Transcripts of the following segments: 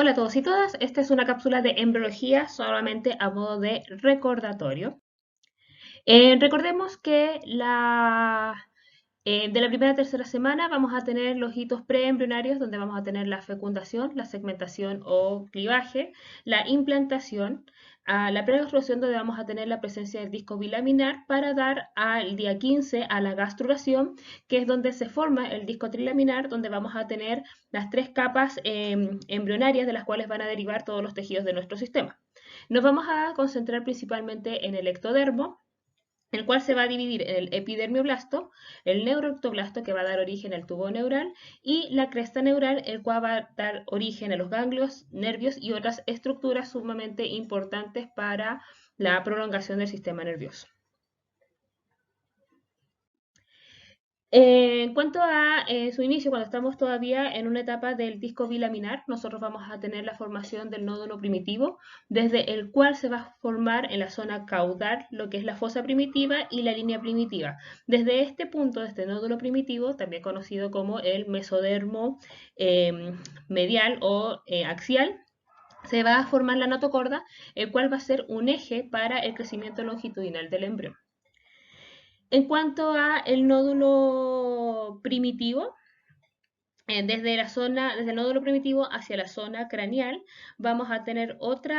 Hola a todos y todas, esta es una cápsula de embriología solamente a modo de recordatorio. Recordemos que de la primera a tercera semana vamos a tener los hitos preembrionarios donde vamos a tener la fecundación, la segmentación o clivaje, la implantación, la premenstruación donde vamos a tener la presencia del disco bilaminar para dar al día 15 a la gastrulación, que es donde se forma el disco trilaminar, donde vamos a tener las tres capas embrionarias de las cuales van a derivar todos los tejidos de nuestro sistema. Nos vamos a concentrar principalmente en el ectodermo, el cual se va a dividir en el epidermioblasto, el neuroectoblasto, que va a dar origen al tubo neural, y la cresta neural, el cual va a dar origen a los ganglios, nervios y otras estructuras sumamente importantes para la prolongación del sistema nervioso. En cuanto a su inicio, cuando estamos todavía en una etapa del disco bilaminar, nosotros vamos a tener la formación del nódulo primitivo, desde el cual se va a formar en la zona caudal lo que es la fosa primitiva y la línea primitiva. Desde este punto, de este nódulo primitivo, también conocido como el mesodermo medial o axial, se va a formar la notocorda, el cual va a ser un eje para el crecimiento longitudinal del embrión. En cuanto a el nódulo primitivo, desde el nódulo primitivo hacia la zona craneal, vamos a tener un otro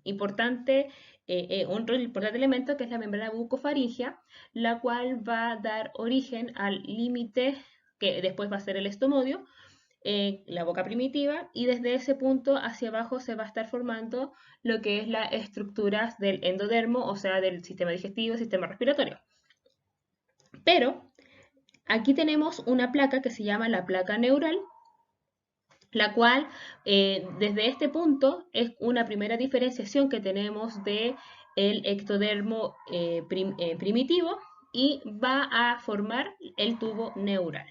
importante elemento que es la membrana bucofaringea, la cual va a dar origen al límite que después va a ser el estomodio, la boca primitiva, y desde ese punto hacia abajo se va a estar formando lo que es las estructuras del endodermo, o sea, del sistema digestivo, sistema respiratorio. Pero aquí tenemos una placa que se llama la placa neural, la cual desde este punto es una primera diferenciación que tenemos de el ectodermo primitivo y va a formar el tubo neural.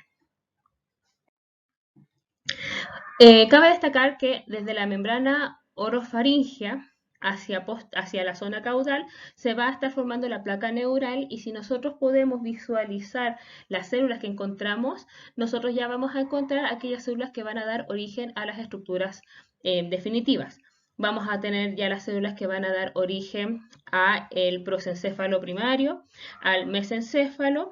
Cabe destacar que desde la membrana orofaringea hacia la zona caudal se va a estar formando la placa neural, y si nosotros podemos visualizar las células que encontramos, nosotros ya vamos a encontrar aquellas células que van a dar origen a las estructuras definitivas. Vamos a tener ya las células que van a dar origen al prosencéfalo primario, al mesencéfalo,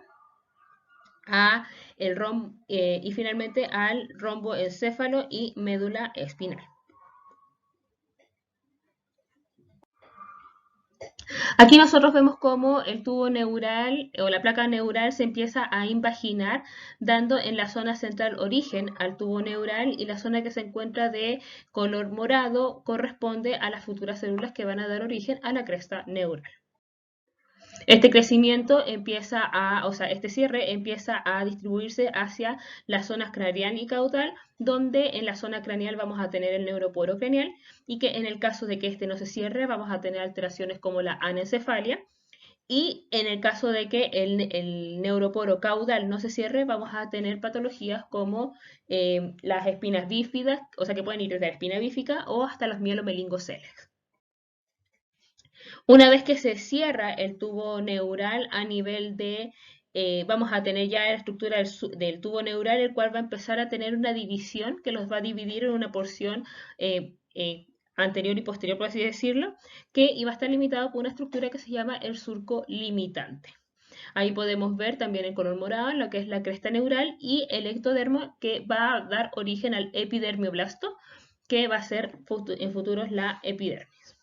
y finalmente al romboencéfalo y médula espinal. Aquí nosotros vemos cómo el tubo neural o la placa neural se empieza a invaginar, dando en la zona central origen al tubo neural, y la zona que se encuentra de color morado corresponde a las futuras células que van a dar origen a la cresta neural. Este crecimiento este cierre empieza a distribuirse hacia las zonas craneal y caudal, donde en la zona craneal vamos a tener el neuroporo craneal, y que en el caso de que este no se cierre vamos a tener alteraciones como la anencefalia, y en el caso de que el neuroporo caudal no se cierre vamos a tener patologías como las espinas bífidas, o sea que pueden ir desde la espina bífica o hasta los mielomelingoceles. Una vez que se cierra el tubo neural a nivel vamos a tener ya la estructura del tubo neural, el cual va a empezar a tener una división que los va a dividir en una porción anterior y posterior, por así decirlo, que iba a estar limitado por una estructura que se llama el surco limitante. Ahí podemos ver también en color morado lo que es la cresta neural y el ectodermo, que va a dar origen al epidermioblasto, que va a ser en futuros la epidermis.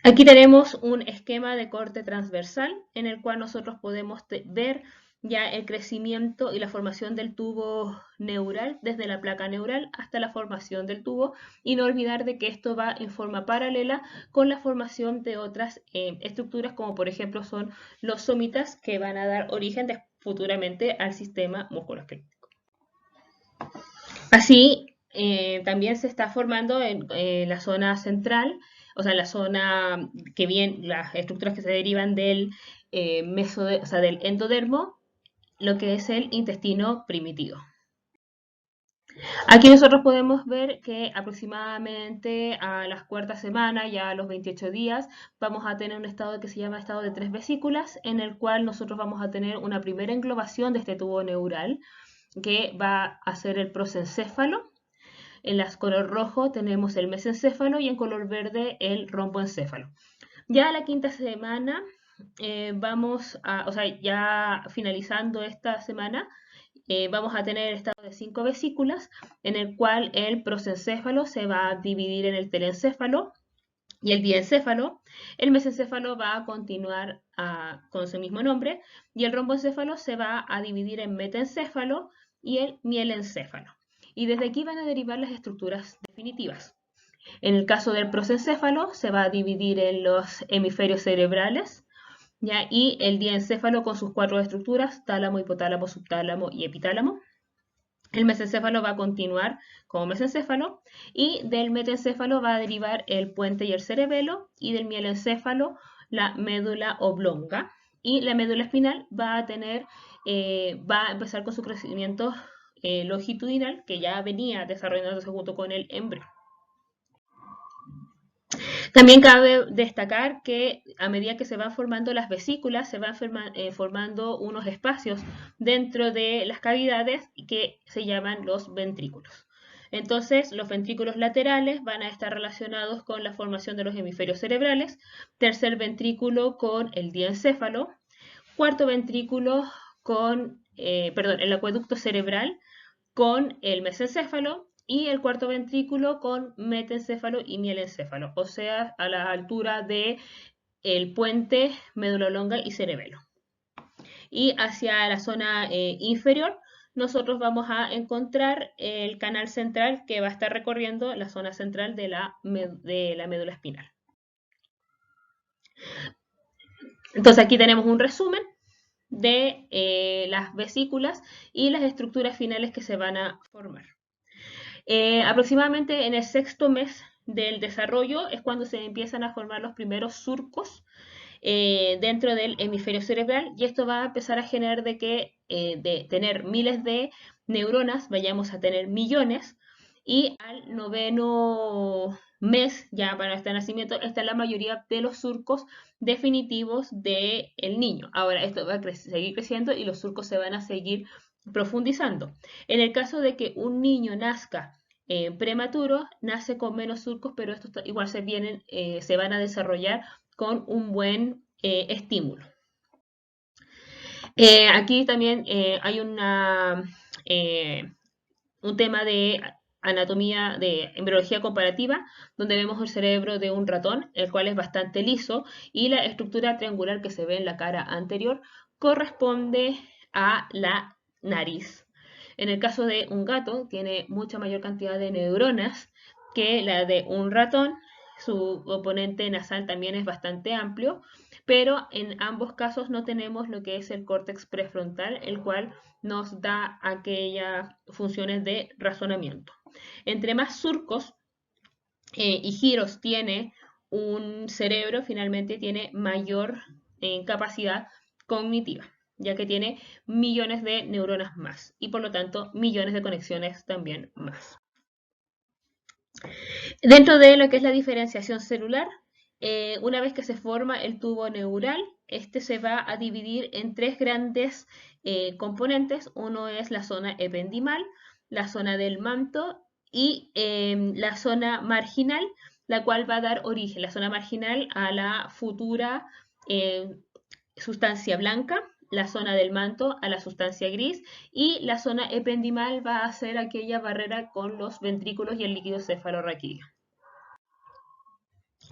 Aquí tenemos un esquema de corte transversal en el cual nosotros podemos ver ya el crecimiento y la formación del tubo neural, desde la placa neural hasta la formación del tubo, y no olvidar de que esto va en forma paralela con la formación de otras estructuras, como por ejemplo son los somitas, que van a dar origen futuramente al sistema musculoesquelético. Así, también se está formando en la zona central, o sea, la zona que viene, las estructuras que se derivan del del endodermo, lo que es el intestino primitivo. Aquí nosotros podemos ver que aproximadamente a las cuartas semanas, ya a los 28 días, vamos a tener un estado que se llama estado de 3 vesículas, en el cual nosotros vamos a tener una primera englobación de este tubo neural, que va a ser el prosencéfalo. En las color rojo tenemos el mesencéfalo y en color verde el romboencéfalo. Ya la quinta semana o sea, ya finalizando esta semana, vamos a tener el estado de 5 vesículas, en el cual el prosencéfalo se va a dividir en el telencéfalo y el diencéfalo. El mesencéfalo va a continuar con su mismo nombre y el romboencéfalo se va a dividir en metencéfalo y el mielencéfalo. Y desde aquí van a derivar las estructuras definitivas. En el caso del prosencéfalo se va a dividir en los hemisferios cerebrales, ¿ya? Y el diencéfalo con sus 4 estructuras, tálamo, hipotálamo, subtálamo y epitálamo. El mesencéfalo va a continuar como mesencéfalo y del metencéfalo va a derivar el puente y el cerebelo y del mielencéfalo la médula oblonga y la médula espinal va a empezar con su crecimiento longitudinal que ya venía desarrollándose junto con el embrión. También cabe destacar que a medida que se van formando las vesículas, se van formando unos espacios dentro de las cavidades que se llaman los ventrículos. Entonces, los ventrículos laterales van a estar relacionados con la formación de los hemisferios cerebrales, tercer ventrículo con el diencéfalo, cuarto ventrículo con, el acueducto cerebral con el mesencéfalo y el cuarto ventrículo con metencéfalo y mielencéfalo, o sea, a la altura de el puente, médula oblonga y cerebelo. Y hacia la zona inferior nosotros vamos a encontrar el canal central que va a estar recorriendo la zona central de la médula espinal. Entonces aquí tenemos un resumen de las vesículas y las estructuras finales que se van a formar. Aproximadamente en el sexto mes del desarrollo es cuando se empiezan a formar los primeros surcos dentro del hemisferio cerebral y esto va a empezar a generar de tener miles de neuronas vayamos a tener millones y al noveno mes ya para este nacimiento está la mayoría de los surcos definitivos del niño. Ahora esto va a seguir creciendo y los surcos se van a seguir profundizando. En el caso de que un niño nazca prematuro, nace con menos surcos, pero estos igual se van a desarrollar con un buen estímulo. Aquí también hay un tema de anatomía, de embriología comparativa, donde vemos el cerebro de un ratón, el cual es bastante liso, y la estructura triangular que se ve en la cara anterior corresponde a la nariz. En el caso de un gato, tiene mucha mayor cantidad de neuronas que la de un ratón. Su componente nasal también es bastante amplio, pero en ambos casos no tenemos lo que es el córtex prefrontal, el cual nos da aquellas funciones de razonamiento. Entre más surcos y giros tiene un cerebro, finalmente tiene mayor capacidad cognitiva, ya que tiene millones de neuronas más y por lo tanto millones de conexiones también más. Dentro de lo que es la diferenciación celular, una vez que se forma el tubo neural, este se va a dividir en tres grandes componentes. Uno es la zona ependimal, la zona del manto y la zona marginal, la cual va a dar origen, la zona marginal, a la futura sustancia blanca, la zona del manto a la sustancia gris y la zona ependimal va a ser aquella barrera con los ventrículos y el líquido cefalorraquídeo.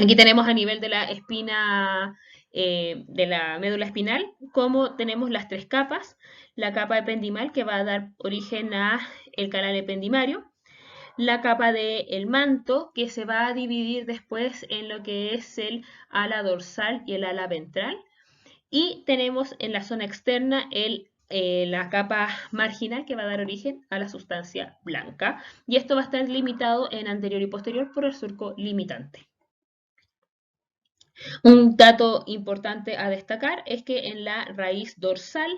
Aquí tenemos a nivel de la espina, de la médula espinal, como tenemos las tres capas. La capa ependimal que va a dar origen a el canal ependimario. La capa del manto que se va a dividir después en lo que es el ala dorsal y el ala ventral. Y tenemos en la zona externa la capa marginal que va a dar origen a la sustancia blanca. Y esto va a estar limitado en anterior y posterior por el surco limitante. Un dato importante a destacar es que en la raíz dorsal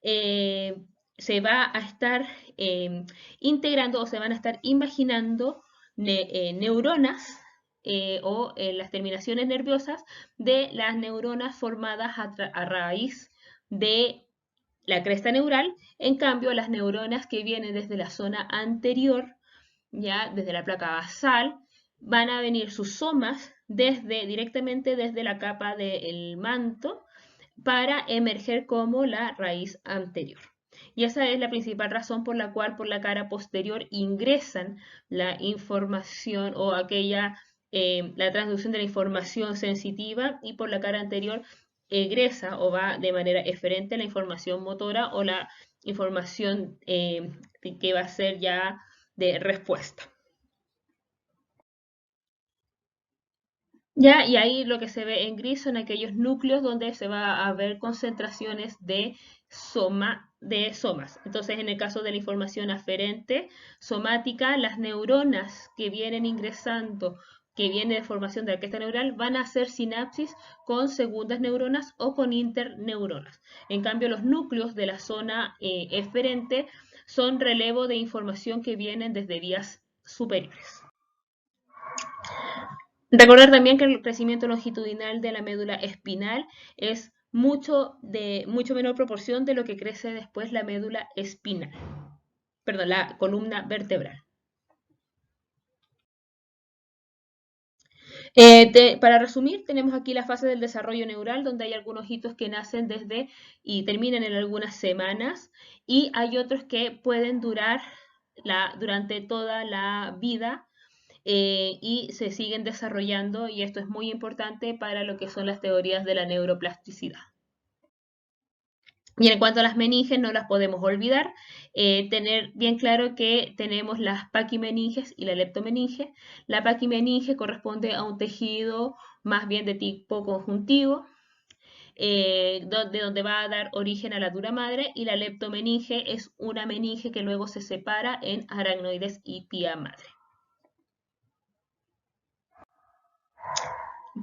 se va a estar integrando o se van a estar imaginando neuronas o las terminaciones nerviosas de las neuronas formadas a raíz de la cresta neural. En cambio, las neuronas que vienen desde la zona anterior, ya desde la placa basal, van a venir sus somas directamente desde la capa del manto para emerger como la raíz anterior. Y esa es la principal razón por la cual por la cara posterior ingresan la información o la transducción de la información sensitiva, y por la cara anterior egresa o va de manera eferente la información motora o la información que va a ser ya de respuesta. Ya, y ahí lo que se ve en gris son aquellos núcleos donde se va a ver concentraciones de somas. Entonces, en el caso de la información aferente somática, las neuronas que vienen ingresando, que viene de formación de la cresta neural, van a hacer sinapsis con segundas neuronas o con interneuronas. En cambio, los núcleos de la zona eferente son relevo de información que vienen desde vías superiores. Recordar también que el crecimiento longitudinal de la médula espinal es mucho menor proporción de lo que crece después la médula espinal, perdón, la columna vertebral. Para resumir, tenemos aquí la fase del desarrollo neural, donde hay algunos hitos que nacen desde y terminan en algunas semanas, y hay otros que pueden durar durante toda la vida y se siguen desarrollando, y esto es muy importante para lo que son las teorías de la neuroplasticidad. Y en cuanto a las meninges, no las podemos olvidar. Tener bien claro que tenemos las paquimeninges y la leptomeninge. La paquimeninge corresponde a un tejido más bien de tipo conjuntivo, donde va a dar origen a la dura madre, y la leptomeninge es una meninge que luego se separa en aracnoides y pía madre.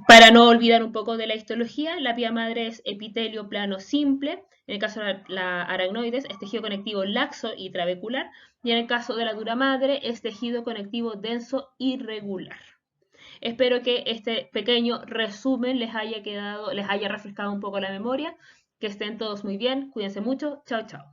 Para no olvidar un poco de la histología, la pía madre es epitelio plano simple. En el caso de la aracnoides es tejido conectivo laxo y trabecular. Y en el caso de la dura madre es tejido conectivo denso irregular. Espero que este pequeño resumen les haya refrescado un poco la memoria. Que estén todos muy bien. Cuídense mucho. Chao, chao.